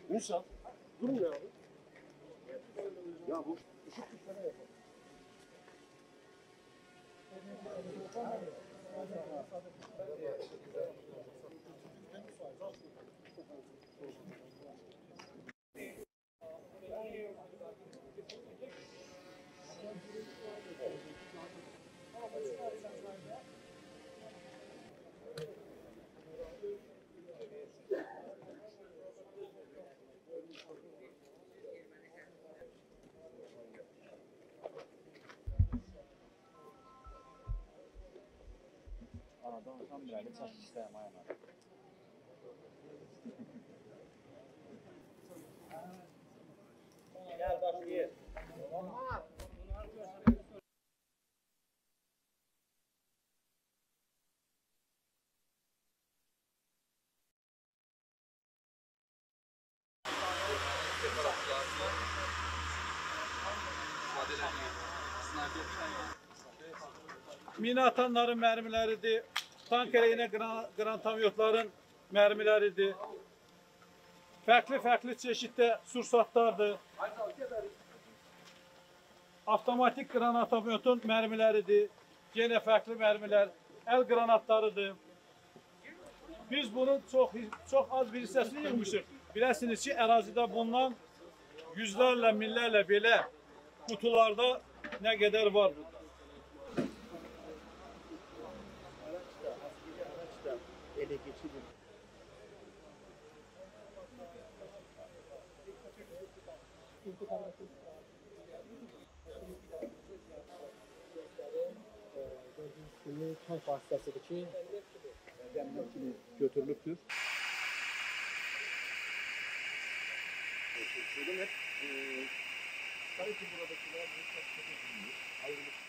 Musa, durum ne abi? Ya bu ışık tutmana yapalım. Anadan tam bir aile çeşit istəyəm ayağına. Gel başlayın. Mina atanların mermiləridir. Tank əleyhinə qrantamyotların mermiləridir. Fərqli çeşiddə sursatlardır. Avtomatik qranatamyotun mermiləridir. Yenə fərqli mermilər, əl qranatlarıdır. Biz bunun çox az bir hissəsini yığmışıq. Biləsiniz ki, ərazidə bulunan yüzlərlə, minlərlə belə kutularda nə qədər var burada. Ele geçirir. Gördüğünüz tank vasıtasıdır ki, götürülübdür. Söyledim hep, sanki buradakiler bir çok ayrılıp